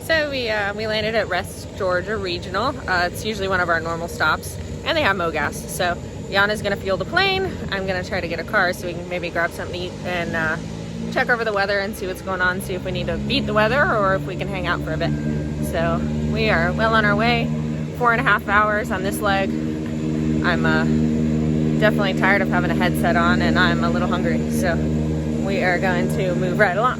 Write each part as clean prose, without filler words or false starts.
So we landed at West Georgia Regional. It's usually one of our normal stops, and they have MoGas. So Yana's gonna fuel the plane. I'm gonna try to get a car so we can maybe grab something to eat and check over the weather and see what's going on, see if we need to beat the weather or if we can hang out for a bit. So we are well on our way. 4.5 hours on this leg. I'm definitely tired of having a headset on, and I'm a little hungry. So we are going to move right along.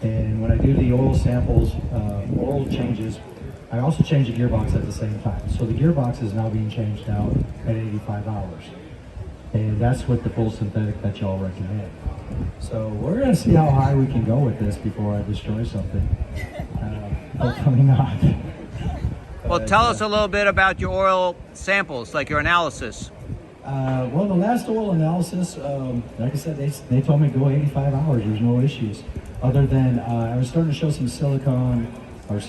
And when I do the oil samples, oil changes, I also change the gearbox at the same time. So the gearbox is now being changed out at 85 hours. And that's with the full synthetic that y'all recommend. So we're gonna see how high we can go with this before I destroy something. Hopefully not. Well, tell us a little bit about your oil samples, like your analysis. Well, the last oil analysis, like I said, they told me to go 85 hours. There's no issues. Other than I was starting to show some silicone in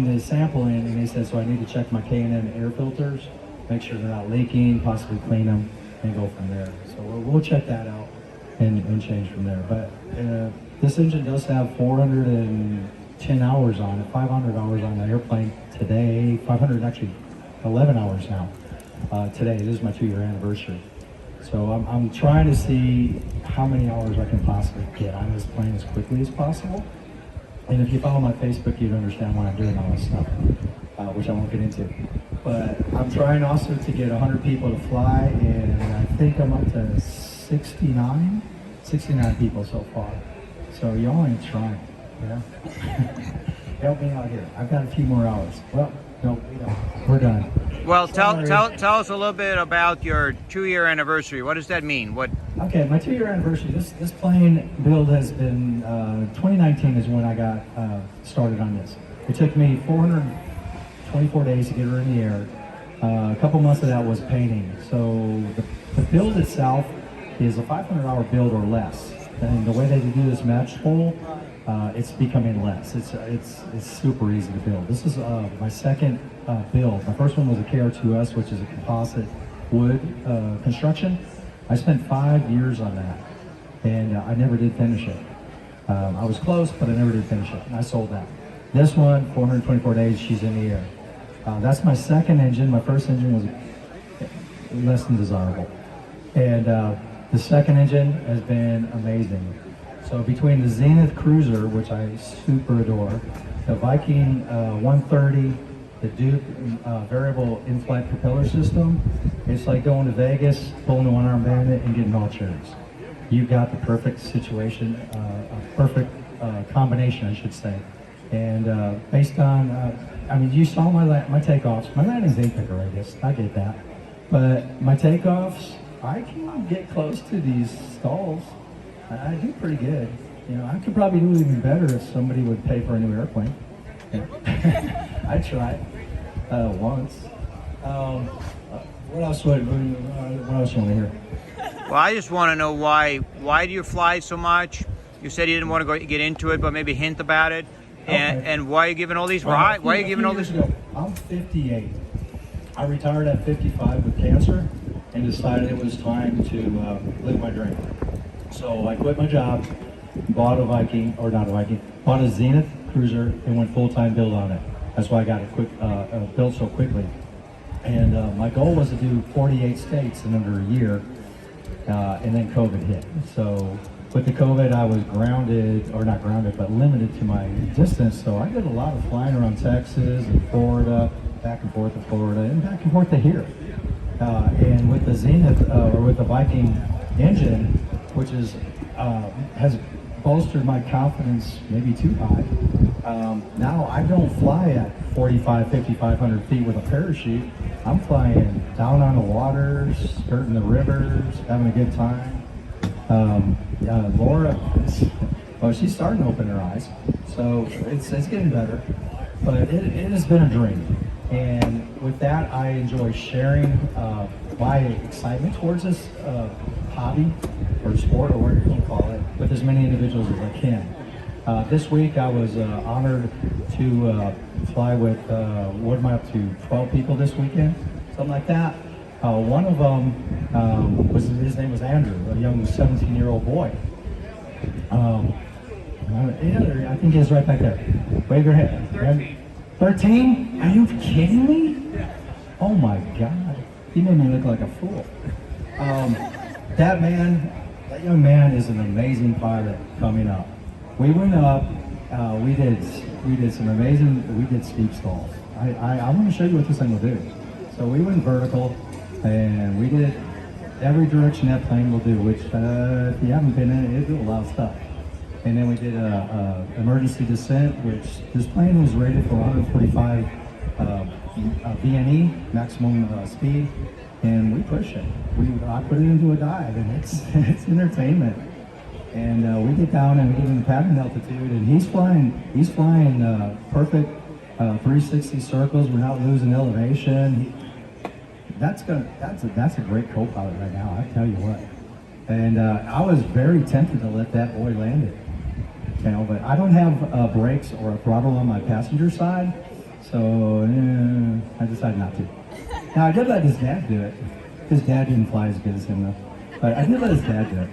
the sampling, and they said, so I need to check my K&N air filters, make sure they're not leaking, possibly clean them, and go from there. So we'll check that out and change from there. But this engine does have 410 hours on it, 500 hours on the airplane today, 511 hours now. Today, this is my 2-year anniversary. So I'm trying to see how many hours I can possibly get on this plane as quickly as possible. And if you follow my Facebook, you'd understand why I'm doing all this stuff, which I won't get into. But I'm trying also to get 100 people to fly, and I think I'm up to 69 people so far. So y'all ain't trying, yeah? Help me out here. I've got a few more hours. Well, no, we don't. We're done. Well, tell us a little bit about your 2-year anniversary. What does that mean? What? Okay, my 2-year anniversary. This plane build has been 2019 is when I got started on this. It took me 424 days to get her in the air. A couple months of that was painting. So the build itself is a 500-hour build or less. And the way they do this match hole, it's becoming less. It's super easy to build. This is my second build. My first one was a KR2S, which is a composite wood construction. I spent 5 years on that, and I never did finish it. I was close, but I never did finish it, and I sold that. This one, 424 days, she's in the air. That's my second engine. My first engine was less than desirable. And the second engine has been amazing. So between the Zenith Cruiser, which I super adore, the Viking 130, the Duke variable in-flight propeller system, it's like going to Vegas, pulling a one-arm bandit and getting all cherries. You got the perfect situation, a perfect combination, I should say. And based on, I mean, you saw my takeoffs. My landings ain't the greatest, I get that. But my takeoffs, I can get close to these stalls. I do pretty good. You know, I could probably do even better if somebody would pay for a new airplane. I tried once. What else? What else you want to hear? Well, I just want to know why do you fly so much? You said you didn't want to get into it, but maybe hint about it. And why are you giving all these rides? Why are you giving all this? I'm 58. I retired at 55 with cancer and decided it was time to live my dream. So I quit my job, bought a Zenith Cruiser and went full-time build on it. That's why I got it built so quickly. And my goal was to do 48 states in under a year, and then COVID hit. So with the COVID, I was grounded, or not grounded, but limited to my distance. So I did a lot of flying around Texas and Florida, back and forth to Florida, and back and forth to here. And with the Zenith, or with the Viking engine, which is has bolstered my confidence maybe too high. Now I don't fly at 5,500 feet with a parachute. I'm flying down on the waters, skirting the rivers, having a good time. Laura, well, she's starting to open her eyes, so it's getting better. But it has been a dream, and with that, I enjoy sharing my excitement towards this hobby or sport, or whatever you call it, with as many individuals as I can. This week I was honored to fly with, what am I up to, 12 people this weekend? Something like that. One of them, his name was Andrew, a young 17-year-old boy. I think he's right back there. Wave your hand. 13. 13? Are you kidding me? Yeah. Oh my God. He made me look like a fool. That young man is an amazing pilot coming up. We went up, we did some amazing, we did steep stalls. I want to show you what this thing will do. So we went vertical, and we did every direction that plane will do, which if you haven't been in it, it'll do a lot of stuff. And then we did a emergency descent, which this plane was rated for 145 VNE, maximum speed, and we push it. I put it into a dive, and it's entertainment. And we get down and we get in pattern altitude, and he's flying perfect 360 circles. We're not losing elevation. That's a great co-pilot right now, I tell you what. And I was very tempted to let that boy land it, you know, but I don't have brakes or a throttle on my passenger side, so I decided not to. Now I did let his dad do it. His dad didn't fly as good as him though, but I did let his dad do it.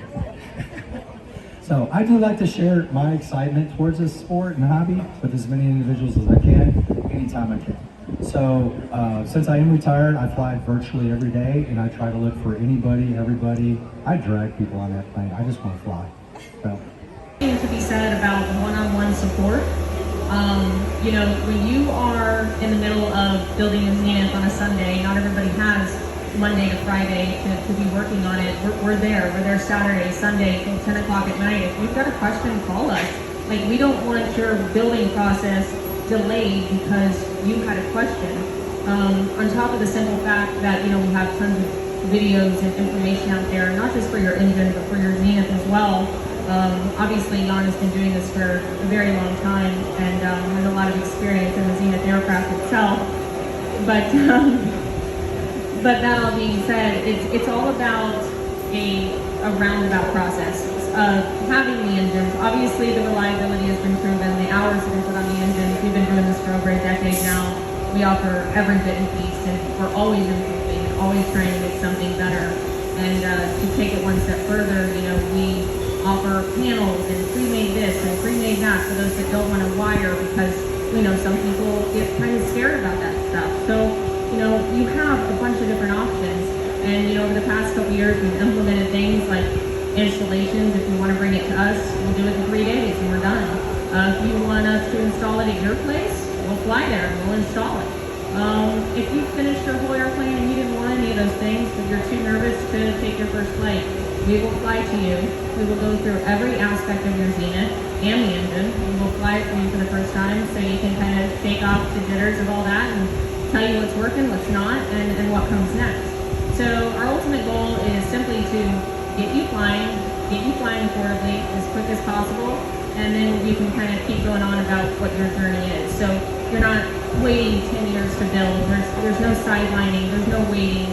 So I do like to share my excitement towards this sport and hobby with as many individuals as I can, anytime I can. So since I am retired, I fly virtually every day, and I try to look for anybody, everybody. I drag people on that plane. I just want to fly. So. To be said about one-on-one support. When you are in the middle of building a Zenith on a Sunday, not everybody has Monday to Friday to be working on it. We're there. We're there Saturday, Sunday till 10 o'clock at night. If you've got a question, call us. Like, we don't want your building process delayed because you had a question. On top of the simple fact that, we have tons of videos and information out there, not just for your engine, but for your Zenith as well. Obviously, Jan has been doing this for a very long time and has a lot of experience in the Zenith aircraft itself. But that all being said, it's all about a roundabout process of having the engines. Obviously, the reliability has been proven, the hours have been put on the engines. We've been doing this for over a decade now. We offer every bit and piece, and we're always improving, always trying to make something better. And to take it one step further, we offer panels and pre-made this and pre-made that for those that don't want to wire, because we know some people get kind of scared about that stuff. So, you have a bunch of different options. And, over the past couple years, we've implemented things like installations. If you want to bring it to us, we'll do it in 3 days and we're done. If you want us to install it at your place, we'll fly there and we'll install it. If you finished your whole airplane and you didn't want any of those things, but you're too nervous to take your first flight, we will fly to you. We will go through every aspect of your Zenith and the engine. We will fly it for you for the first time so you can kind of shake off the jitters of all that and tell you what's working, what's not, and what comes next. So our ultimate goal is simply to get you flying affordably as quick as possible, and then you can kind of keep going on about what your journey is. So you're not waiting 10 years to build. There's no sidelining, there's no waiting.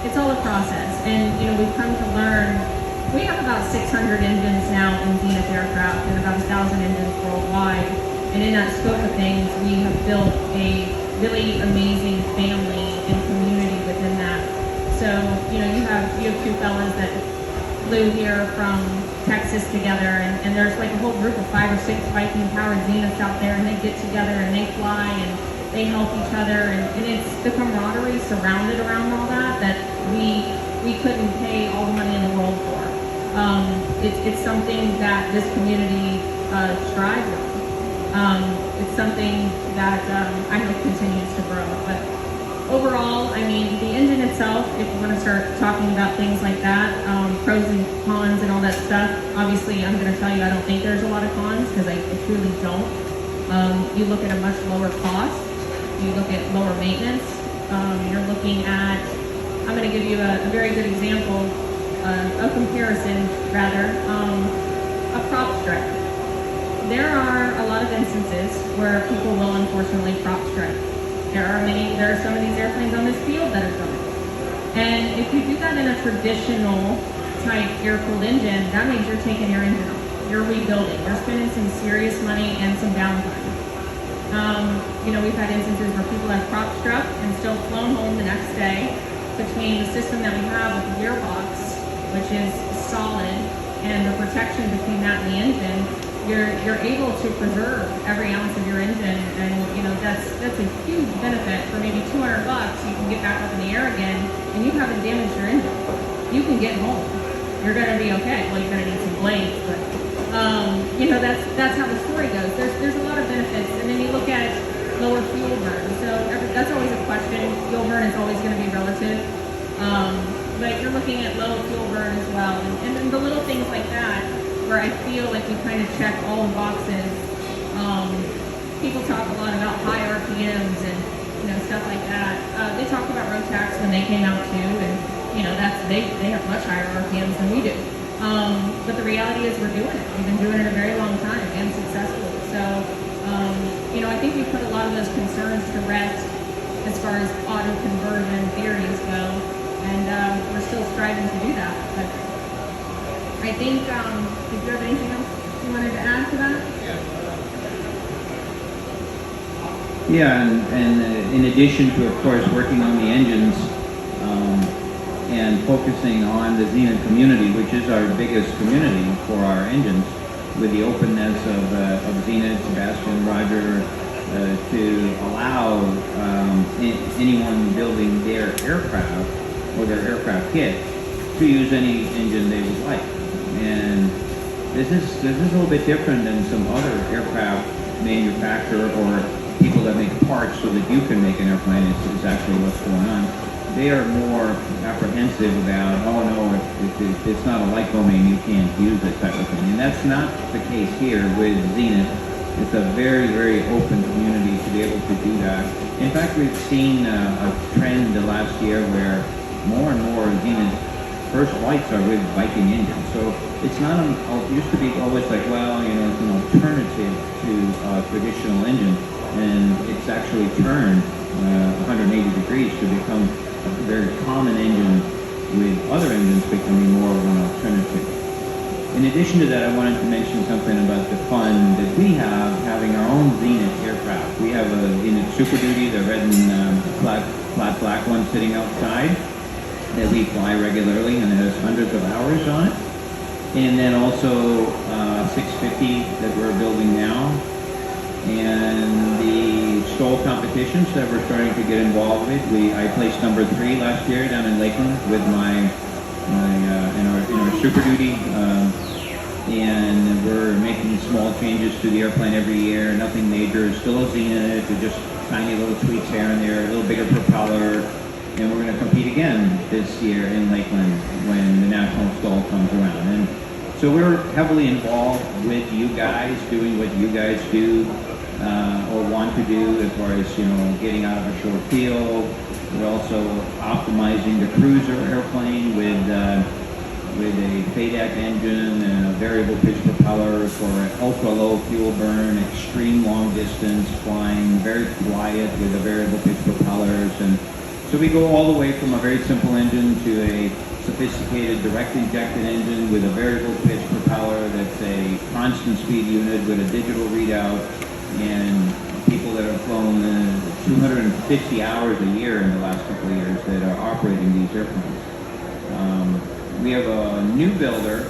It's all a process. And we've come to learn, we have about 600 engines now in Zenith aircraft and about 1,000 engines worldwide. And in that scope of things, we have built a really amazing family and community within that. So, you have two fellas that flew here from Texas together, and there's like a whole group of 5 or 6 Viking powered Zeniths out there, and they get together and they fly and they help each other, and it's the camaraderie surrounded around all that we couldn't pay all the money in the world for. It's something that this community strives on. It's something that I hope continues to grow. But overall, the engine itself, if you want to start talking about things like that, pros and cons and all that stuff, obviously I'm going to tell you I don't think there's a lot of cons, because I truly don't. You look at a much lower cost, you look at lower maintenance, you're looking at, I'm going to give you a very good example, a comparison rather, a prop strike. There are a lot of instances where people will unfortunately prop strike. There are some of these airplanes on this field that are done. And if you do that in a traditional type air-cooled engine, that means you're taking your engine off. You're rebuilding. You're spending some serious money and some downtime. We've had instances where people have prop struck and still flown home the next day. Between the system that we have with the gearbox, which is solid, and the protection between that and the engine, you're able to preserve every ounce of your engine, and that's a huge benefit. For maybe $200, you can get back up in the air again, and you haven't damaged your engine. You can get home. You're gonna be okay. Well, you're gonna need some blades, but that's how the story goes. There's a lot of benefits, and then you look at lower fuel burn. So that's always a question. Fuel burn is always going to be relative, but you're looking at low fuel burn as well, and then the little things like that, where I feel like we kind of check all the boxes. People talk a lot about high RPMs and stuff like that. They talked about Rotax when they came out too, and they have much higher RPMs than we do. But the reality is we're doing it. We've been doing it a very long time and successfully. So, I think we put a lot of those concerns to rest as far as auto conversion theories go, and we're still striving to do that. But I think, did you have anything else you wanted to add to that? Yeah, and in addition to, of course, working on the engines and focusing on the Zenith community, which is our biggest community for our engines, with the openness of Zenith, Sebastian, Roger, to allow anyone building their aircraft or their aircraft kit to use any engine they would like. And this is a little bit different than some other aircraft manufacturer or people that make parts so that you can make an airplane. Is actually what's going on. they are more apprehensive about, oh no, if it's not a light domain, you can't use it type of thing. And that's not the case here with Zenith. It's a very, very open community to be able to do that. In fact, we've seen a trend the last year where more and more Zenith first flights are with Viking engines. So it's not, it used to be always like, well, you know, it's an alternative to a traditional engine. And it's actually turned 180 degrees to become a very common engine, with other engines becoming more of an alternative. In addition to that, I wanted to mention something about the fun that we have having our own Zenith aircraft. We have a Zenith Super Duty, the red and flat black one sitting outside that we fly regularly, and it has hundreds of hours on it. And then also 650 that we're building now. And the STOL competitions that we're starting to get involved with. I placed number 3 last year down in Lakeland with in our Super Duty, and we're making small changes to the airplane every year. Nothing major. It's still a Zenith, just tiny little tweaks here and there, a little bigger propeller. And we're going to compete again this year in Lakeland when the National STOL comes around. And so we're heavily involved with you guys, doing what you guys do or want to do as far as, you know, getting out of a short field. We're also optimizing the cruiser airplane with a FADEC engine and a variable pitch propeller for ultra low fuel burn, extreme long distance flying, very quiet with the variable pitch propellers. And so we go all the way from a very simple engine to a sophisticated direct injected engine with a variable pitch propeller that's a constant speed unit with a digital readout, and people that have flown 250 hours a year in the last couple of years that are operating these airplanes. We have a new builder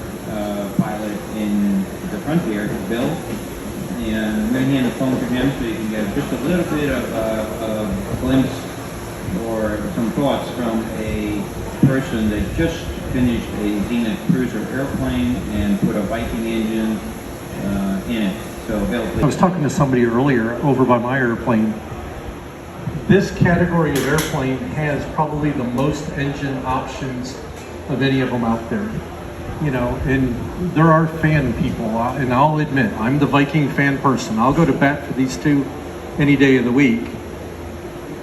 pilot in the Frontier, Bill, and I'm going to hand the phone to him so you can get just a little bit of a glimpse or some thoughts from a person that just finished a Zenith cruiser airplane and put a Viking engine in it. So, Bill, please. I was talking to somebody earlier over by my airplane. This category of airplane has probably the most engine options of any of them out there. You know, and there are fan people, and I'll admit, I'm the Viking fan person. I'll go to bat for these two any day of the week.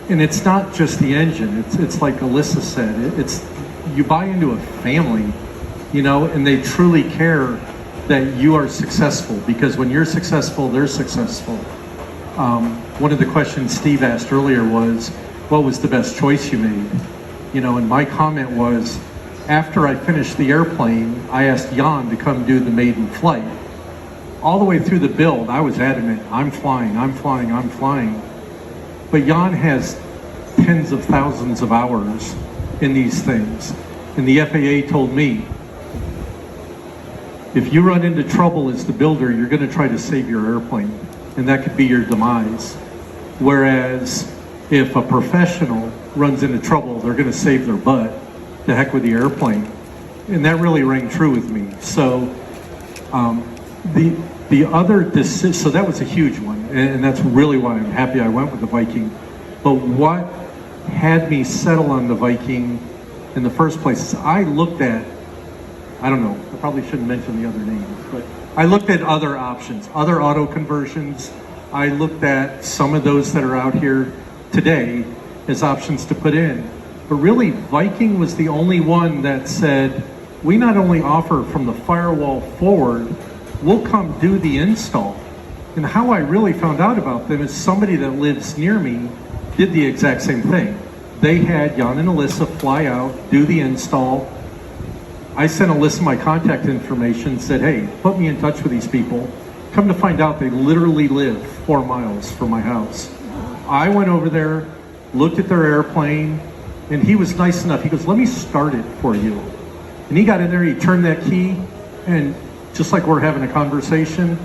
And it's not just the engine. It's like Alyssa said. It's you buy into a family, you know, and they truly care that you are successful, because when you're successful, they're successful. One of the questions Steve asked earlier was, what was the best choice you made? You know, and my comment was, after I finished the airplane, I asked Jan to come do the maiden flight. All the way through the build, I was adamant, I'm flying. But Jan has tens of thousands of hours in these things. And the FAA told me, if you run into trouble as the builder, you're going to try to save your airplane, and that could be your demise. Whereas if a professional runs into trouble, they're going to save their butt. The heck with the airplane. And that really rang true with me. So the other decision, so that was a huge one, and that's really why I'm happy I went with the Viking. But what had me settle on the Viking in the first place is I looked at, I don't know, I probably shouldn't mention the other names, but I looked at other options, other auto conversions. I looked at some of those that are out here today as options to put in. But really, Viking was the only one that said, we not only offer from the firewall forward, we'll come do the install. And how I really found out about them is somebody that lives near me did the exact same thing. They had Jan and Alyssa fly out, do the install. I sent Alyssa my contact information, said, hey, put me in touch with these people. Come to find out, they literally live 4 miles from my house. I went over there, looked at their airplane, and he was nice enough. He goes, let me start it for you. And he got in there, he turned that key, and just like we're having a conversation,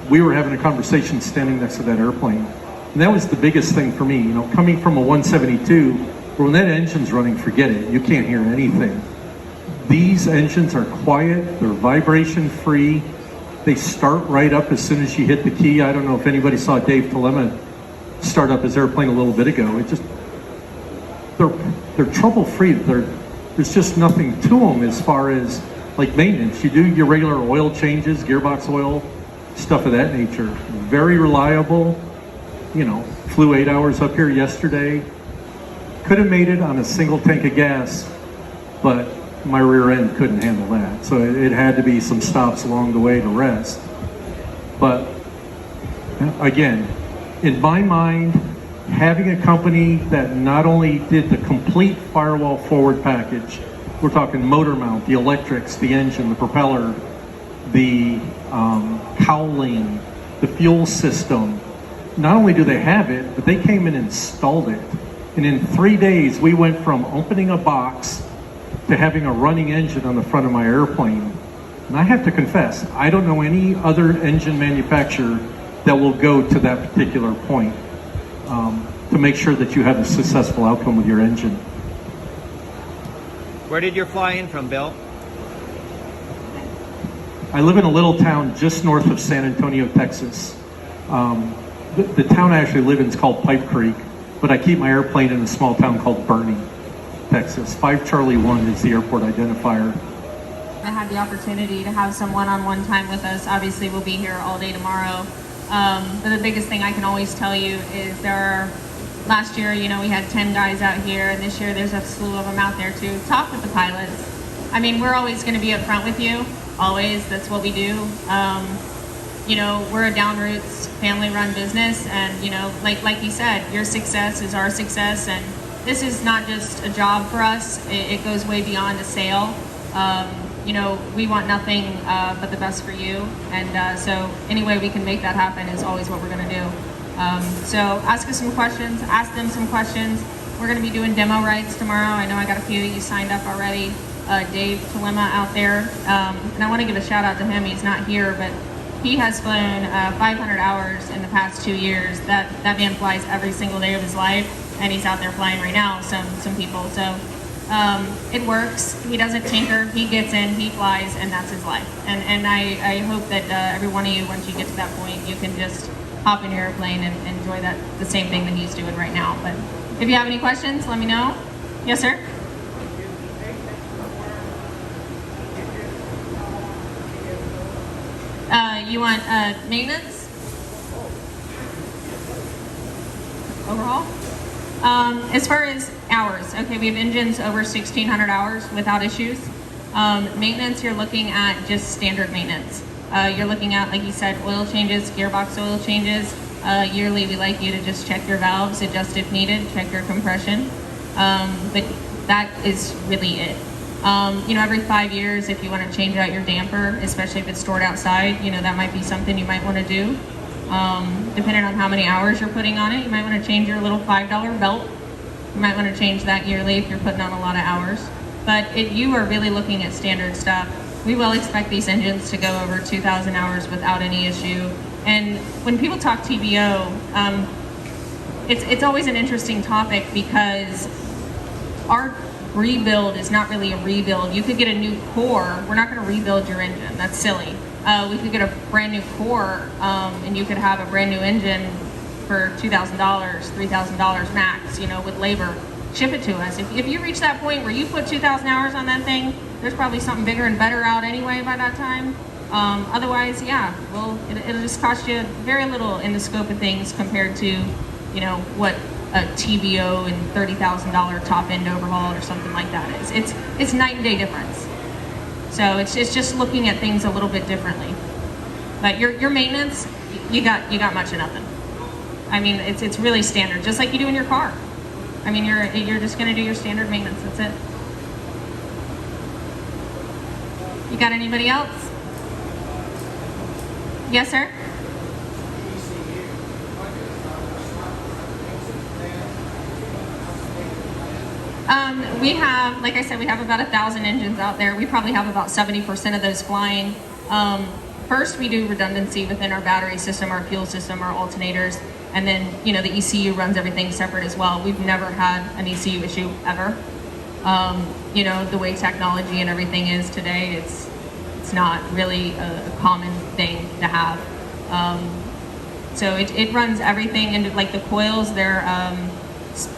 we were having a conversation standing next to that airplane. And that was the biggest thing for me, you know, coming from a 172, where when that engine's running, forget it, you can't hear anything. These engines are quiet, they're vibration free, they start right up as soon as you hit the key. I don't know if anybody saw Dave Telema start up his airplane a little bit ago. It just, they're they're trouble free. There's just nothing to them as far as like maintenance. You do your regular oil changes, gearbox oil, stuff of that nature. Very reliable. You know, flew 8 hours up here yesterday. Could have made it on a single tank of gas, but my rear end couldn't handle that. So it had to be some stops along the way to rest. But again, in my mind, having a company that not only did the complete firewall forward package, we're talking motor mount, the electrics, the engine, the propeller, the cowling, the fuel system. Not only do they have it, but they came and installed it. And in 3 days, we went from opening a box to having a running engine on the front of my airplane. And I have to confess, I don't know any other engine manufacturer that will go to that particular point to make sure that you have a successful outcome with your engine. Where did you fly in from, Bill? I live in a little town just north of San Antonio, Texas. The town I actually live in is called Pipe Creek, but I keep my airplane in a small town called Bernie, Texas. 5 Charlie 1 is the airport identifier. I had the opportunity to have some one-on-one time with us. Obviously, we'll be here all day tomorrow. But the biggest thing I can always tell you is last year, you know, we had 10 guys out here, and this year there's a slew of them out there too. Talk with the pilots. I mean, we're always going to be up front with you. Always. That's what we do. You know, we're a down roots, family-run business, and you know, like you said, your success is our success, and this is not just a job for us. It goes way beyond a sale. You know, we want nothing but the best for you, and so any way we can make that happen is always what we're going to do. So ask us some questions, ask them some questions. We're going to be doing demo rides tomorrow. I know I got a few of you signed up already. Dave Talima out there, and I want to give a shout out to him. He's not here, but he has flown 500 hours in the past 2 years. That man flies every single day of his life, and he's out there flying right now, some people. So it works. He doesn't tinker. He gets in, he flies, and that's his life. And I hope that every one of you, once you get to that point, you can just hop in your airplane and enjoy the same thing that he's doing right now. But if you have any questions, let me know. Yes, sir? You want maintenance? Overall? As far as hours, okay, we have engines over 1,600 hours without issues. Maintenance, you're looking at just standard maintenance. You're looking at, like you said, oil changes, gearbox oil changes. Yearly, we like you to just check your valves, adjust if needed, check your compression. But that is really it. You know, every 5 years, if you want to change out your damper, especially if it's stored outside, you know, that might be something you might want to do. Depending on how many hours you're putting on it, you might want to change your little $5 belt. You might want to change that yearly if you're putting on a lot of hours. But if you are really looking at standard stuff, we will expect these engines to go over 2,000 hours without any issue. And when people talk TBO, it's always an interesting topic because our rebuild is not really a rebuild. You could get a new core. We're not going to rebuild your engine. That's silly. We could get a brand new core, and you could have a brand new engine for $2,000, $3,000 max, you know, with labor. Ship it to us. If you reach that point where you put 2,000 hours on that thing, there's probably something bigger and better out anyway by that time. Otherwise, yeah, well, it'll just cost you very little in the scope of things compared to, you know, what a TBO and $30,000 top end overhaul or something like that is. It's night and day difference. So it's just looking at things a little bit differently. But your maintenance, you got much of nothing. I mean, it's really standard, just like you do in your car. I mean, you're just going to do your standard maintenance. That's it. You got anybody else? Yes, sir. We have, like I said, we have about 1,000 engines out there. We probably have about 70% of those flying. First, we do redundancy within our battery system, our fuel system, our alternators, and then, you know, the ECU runs everything separate as well. We've never had an ECU issue ever. You know, the way technology and everything is today, it's not really a common thing to have. So it runs everything into, like the coils, they're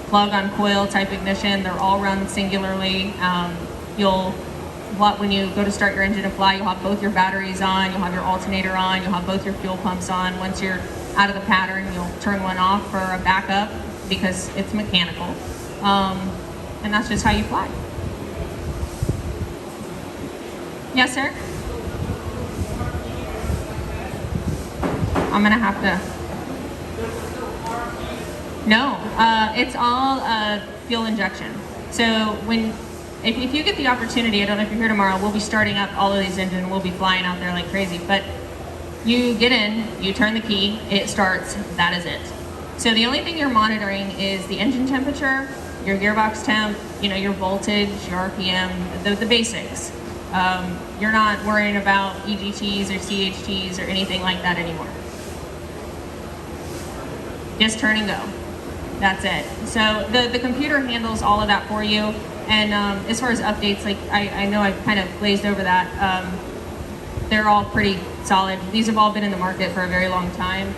plug on coil type ignition. They're all run singularly. When you go to start your engine to fly, you'll have both your batteries on, you'll have your alternator on, you'll have both your fuel pumps on. Once you're out of the pattern, you'll turn one off for a backup because it's mechanical. And that's just how you fly. Yes, sir? I'm gonna have to. No, it's all fuel injection. So if you get the opportunity, I don't know if you're here tomorrow, we'll be starting up all of these engines, we'll be flying out there like crazy, but you get in, you turn the key, it starts, that is it. So the only thing you're monitoring is the engine temperature, your gearbox temp, your voltage, your RPM, the basics. You're not worrying about EGTs or CHTs or anything like that anymore. Just turn and go. That's it. So the computer handles all of that for you. And as far as updates, like I know I've kind of glazed over that. They're all pretty solid. These have all been in the market for a very long time.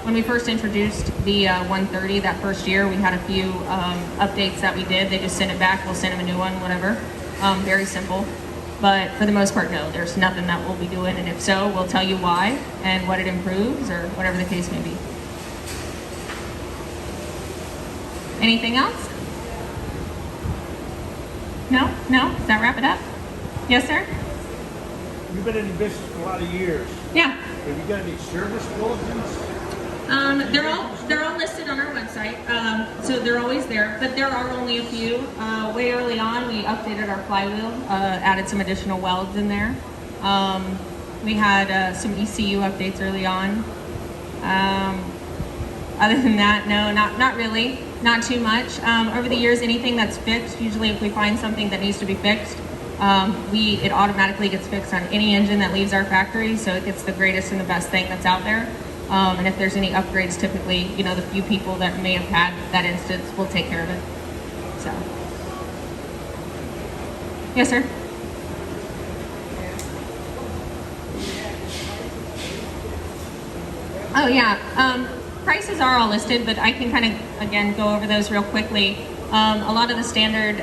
When we first introduced the 130 that first year, we had a few updates that we did. They just sent it back. We'll send them a new one, whatever. Very simple. But for the most part, no, there's nothing that we'll be doing. And if so, we'll tell you why and what it improves or whatever the case may be. Anything else? No? Does that wrap it up? Yes, sir? You've been in the business for a lot of years. Yeah. Have you got any service bulletins? They're all listed on our website, so they're always there. But there are only a few. Way early on, we updated our flywheel, added some additional welds in there. We had some ECU updates early on. Other than that, no, not really, not too much. Over the years, anything that's fixed, usually if we find something that needs to be fixed, it automatically gets fixed on any engine that leaves our factory, so it gets the greatest and the best thing that's out there. And if there's any upgrades, typically, the few people that may have had that instance will take care of it. So, yes, sir. Oh yeah, prices are all listed, but I can kind of again go over those real quickly. A lot of the standard.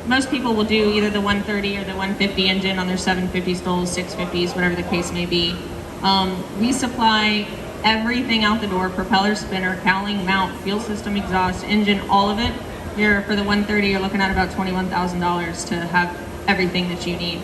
Most people will do either the 130 or the 150 engine on their 750 stalls, 650s, whatever the case may be. We supply everything out the door: propeller, spinner, cowling, mount, fuel system, exhaust, engine, all of it. For the 130, you're looking at about $21,000 to have everything that you need.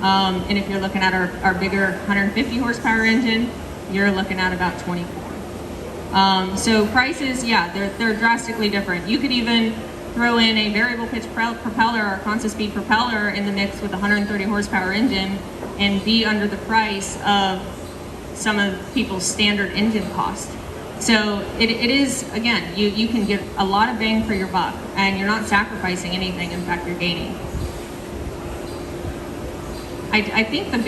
And if you're looking at our bigger 150 horsepower engine, you're looking at about 24. So prices, yeah, they're drastically different. You could even throw in a variable pitch propeller or constant speed propeller in the mix with a 130 horsepower engine and be under the price of some of people's standard engine cost. So it is, again, you can get a lot of bang for your buck, and you're not sacrificing anything. In fact, you're gaining. I think the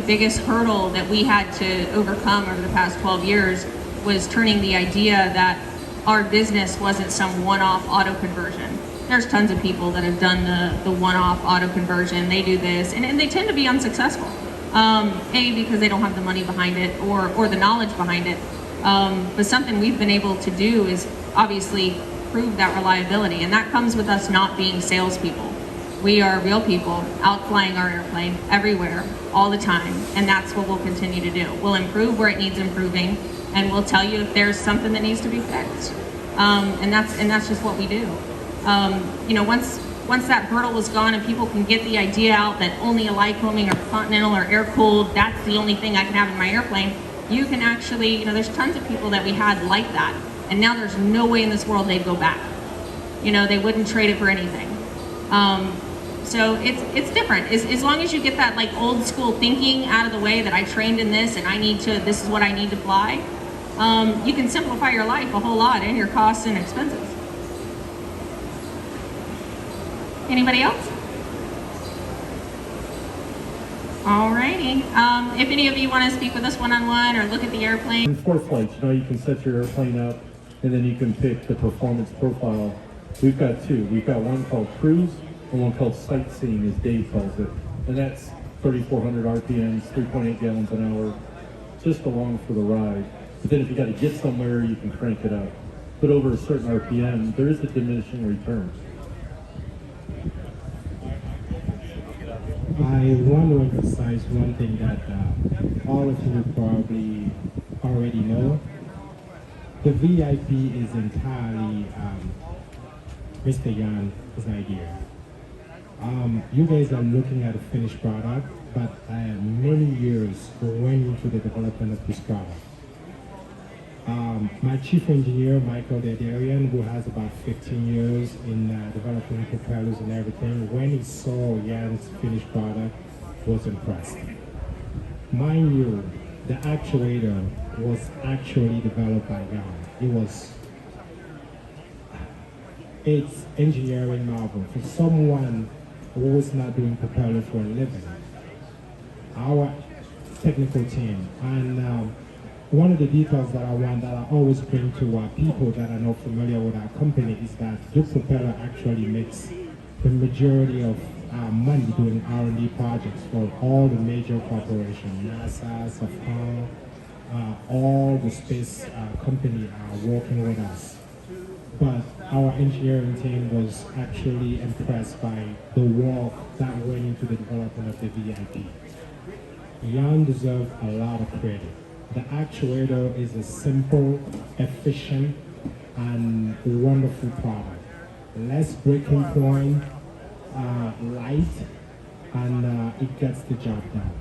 biggest hurdle that we had to overcome over the past 12 years was turning the idea that our business wasn't some one-off auto conversion. There's tons of people that have done the one-off auto conversion. They do this, and they tend to be unsuccessful. Because they don't have the money behind it or the knowledge behind it. But something we've been able to do is obviously prove that reliability, and that comes with us not being salespeople. We are real people out flying our airplane everywhere, all the time, and that's what we'll continue to do. We'll improve where it needs improving, and we'll tell you if there's something that needs to be fixed. And that's just what we do. Once that hurdle was gone and people can get the idea out that only a Lycoming or Continental or air-cooled, that's the only thing I can have in my airplane, you can actually, there's tons of people that we had like that, and now there's no way in this world they'd go back. They wouldn't trade it for anything. So it's different. As long as you get that like old school thinking out of the way that I trained in this and this is what I need to fly, you can simplify your life a whole lot and your costs and expenses. Anybody else? Alrighty. If any of you want to speak with us one-on-one or look at the airplane. In 4 flights, you can set your airplane up and then you can pick the performance profile. We've got 2. We've got one called Cruise and one called Sightseeing, as Dave calls it. And that's 3,400 RPMs, 3.8 gallons an hour, just along for the ride. But then if you got to get somewhere, you can crank it up. it over a certain RPM, there is a diminishing return. I want to emphasize one thing that all of you probably already know. The VIP is entirely Mr. Jan's idea. You guys are looking at a finished product, but many years went into the development of this product. My chief engineer, Michael Dedarian, who has about 15 years in developing propellers and everything, when he saw Jan's finished product, was impressed. Mind you, the actuator was actually developed by Jan. It's engineering marvel for someone who was not doing propeller for a living. Our technical team, and one of the details that I always bring to people that are not familiar with our company is that Duke Propeller actually makes the majority of money doing R&D projects for all the major corporations, NASA, Safran, all the space companies are working with us. But our engineering team was actually impressed by the work that went into the development of the VIP. Jan deserves a lot of credit. The actuator is a simple, efficient, and wonderful product. Less breaking point, light, and it gets the job done.